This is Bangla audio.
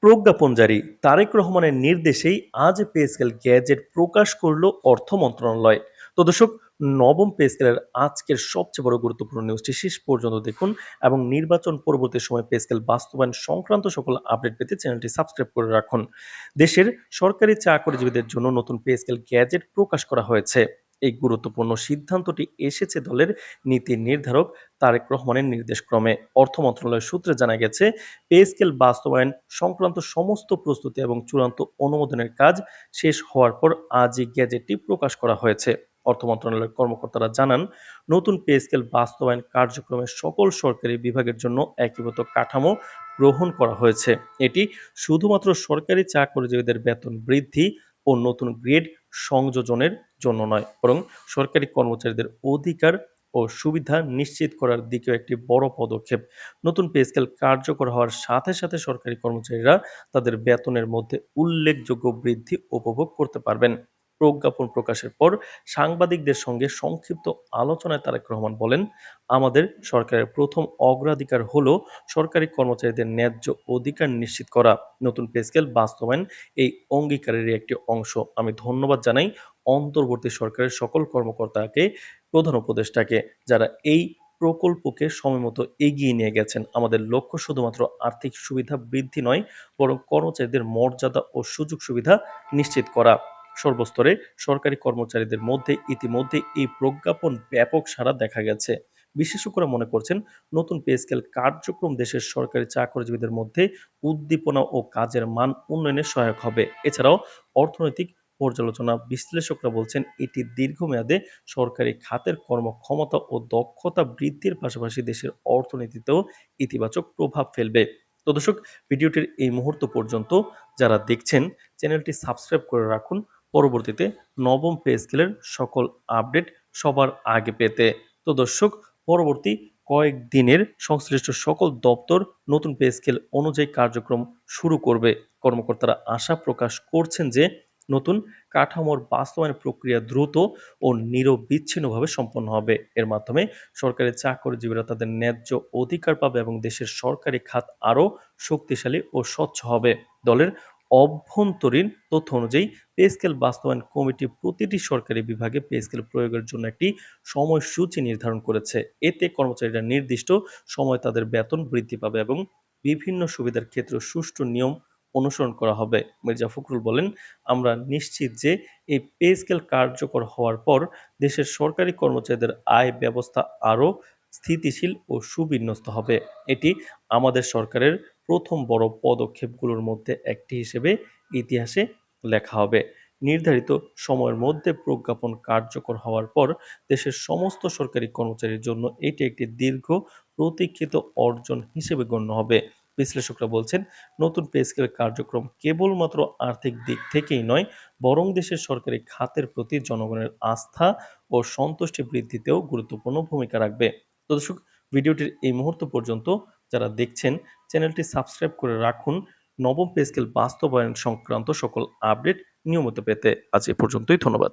প্রজ্ঞাপন জারি তারেক রহমানের নির্দেশেই আজ পে স্কেল গ্যাজেট প্রকাশ করল অর্থ মন্ত্রণালয়। তো দর্শক, নবম পে স্কেলের আজকের সবচেয়ে বড় গুরুত্বপূর্ণ নিউজটি শেষ পর্যন্ত দেখুন এবং নির্বাচন পরবর্তী সময় পে স্কেল বাস্তবায়ন সংক্রান্ত সকল আপডেট পেতে চ্যানেলটি সাবস্ক্রাইব করে রাখুন। দেশের সরকারি চাকরিজীবীদের জন্য নতুন পে স্কেল গ্যাজেট প্রকাশ করা হয়েছে। এই গুরুত্বপূর্ণ সিদ্ধান্তটি এসেছে দলের নীতি নির্ধারক তারেক রহমানের নির্দেশক্রমে। অর্থ মন্ত্রণালয়ের সূত্রে জানা গেছে, পে স্কেল বাস্তবায়ন সংক্রান্ত সমস্ত প্রস্তুতি এবং চূড়ান্ত অনুমোদনের কাজ শেষ হওয়ার পর আজই গ্যাজেটটি প্রকাশ করা হয়েছে। অর্থ মন্ত্রণালয়ের কর্মকর্তারা জানান, নতুন পে স্কেল বাস্তবায়ন কার্যক্রমে সকল সরকারি বিভাগের জন্য একীভূত কাঠামো গ্রহণ করা হয়েছে। এটি শুধুমাত্র সরকারি চাকরিজীবীদের বেতন বৃদ্ধি ও নতুন গ্রেড সংযোজনের জন্য নয়, বরং সরকারি কর্মচারীদের অধিকার ও সুবিধা নিশ্চিত করার দিকেও একটি বড় পদক্ষেপ। নতুন পে স্কেল কার্যকর হওয়ার সাথে সাথে সরকারি কর্মচারীরা তাদের বেতনের মধ্যে উল্লেখযোগ্য বৃদ্ধি উপভোগ করতে পারবেন। প্রজ্ঞাপন প্রকাশের পর সাংবাদিকদের সঙ্গে সংক্ষিপ্ত আলোচনায় তারেক রহমান বলেন, আমাদের সরকারের প্রথম অগ্রাধিকার হলো সরকারি কর্মচারীদের ন্যায্য অধিকার নিশ্চিত করা। নতুন পে স্কেল বাস্তবায়ন এই অঙ্গীকারেরই একটি অংশ। আমি ধন্যবাদ জানাই অন্তর্বর্তী সরকারের সকল কর্মকর্তাকে, প্রধান উপদেষ্টাকে, যারা এই প্রকল্পকে সময়মতো এগিয়ে নিয়ে গেছেন। আমাদের লক্ষ্য শুধুমাত্র আর্থিক সুবিধা বৃদ্ধি নয়, বরং কর্মচারীদের মর্যাদা ও সুযোগ সুবিধা নিশ্চিত করা। সর্বস্তরে সরকারি কর্মচারীদের মধ্যে ইতিমধ্যে এই প্রজ্ঞাপন ব্যাপক সাড়া দেখা গেছে। বিশেষজ্ঞরা মনে করছেন, নতুন পে স্কেল কার্যক্রম দেশের সরকারি চাকরিজীবীদের মধ্যে উদ্দীপনা ও কাজের মান উন্নয়নে সহায়ক হবে। এছাড়াও অর্থনৈতিক পর্যালোচনা বিশ্লেষকরা বলছেন, এটি দীর্ঘমেয়াদে সরকারি খাতের কর্মক্ষমতা ও দক্ষতা বৃদ্ধির পাশাপাশি দেশের অর্থনীতিতেও ইতিবাচক প্রভাব ফেলবে। তো দর্শক, ভিডিওটির এই মুহূর্ত পর্যন্ত যারা দেখছেন, চ্যানেলটি সাবস্ক্রাইব করে রাখুন পরবর্তীতে নবম পে স্কেলের সকল আপডেট সবার আগে পেতে। তো দর্শক, পরবর্তী কয়েকদিনের সংশ্লিষ্ট সকল দপ্তর নতুন পে স্কেল অনুযায়ী কার্যক্রম শুরু করবে। কর্মকর্তারা আশা প্রকাশ করছেন যে নতুন কাঠামোর বাস্তবায়ন প্রক্রিয়া দ্রুত ও নিরবিচ্ছিন্নভাবে সম্পন্ন হবে। এর মাধ্যমে সরকারি চাকরিজীবীরা তাদের ন্যায্য অধিকার পাবে এবং দেশের সরকারি খাত আরও শক্তিশালী ও স্বচ্ছ হবে। দলের অভ্যন্তরীণ তথ্য অনুযায়ী পে স্কেল বাস্তবায়ন কমিটি প্রতিটি সরকারি বিভাগে পে স্কেল প্রয়োগের জন্য একটি সময়সূচি নির্ধারণ করেছে। এতে কর্মচারীরা নির্দিষ্ট সময় তাদের বেতন বৃদ্ধি পাবে এবং বিভিন্ন সুবিধার ক্ষেত্রে সুষ্ঠু নিয়ম অনুসরণ করা হবে। মির্জা ফখরুল বলেন, আমরা নিশ্চিত যে এই পে স্কেল কার্যকর হওয়ার পর দেশের সরকারি কর্মচারীদের আয় ব্যবস্থা আরও স্থিতিশীল ও সুবিন্যস্ত হবে। এটি আমাদের সরকারের প্রথম বড় পদক্ষেপগুলোর মধ্যে একটি হিসেবে ইতিহাসে লেখা হবে। নির্ধারিত সময়ের মধ্যে প্রজ্ঞাপন কার্যকর হওয়ার পর দেশের সমস্ত সরকারি কর্মচারীর জন্য এটি একটি দীর্ঘ প্রতীক্ষিত অর্জন হিসেবে গণ্য হবে। বিশ্লেষকরা বলছেন, নতুন পে স্কেল কার্যক্রম কেবলমাত্র আর্থিক দিক থেকেই নয়, বরং দেশের সরকারি খাতের প্রতি জনগণের আস্থা ও সন্তুষ্টি বৃদ্ধিতেও গুরুত্বপূর্ণ ভূমিকা রাখবে। তো দর্শক, ভিডিওটির এই মুহূর্ত পর্যন্ত যারা দেখছেন, চ্যানেলটি সাবস্ক্রাইব করে রাখুন নবম পে স্কেল বাস্তবায়ন সংক্রান্ত সকল আপডেট নিয়মিত পেতে। আজ এ পর্যন্তই, ধন্যবাদ।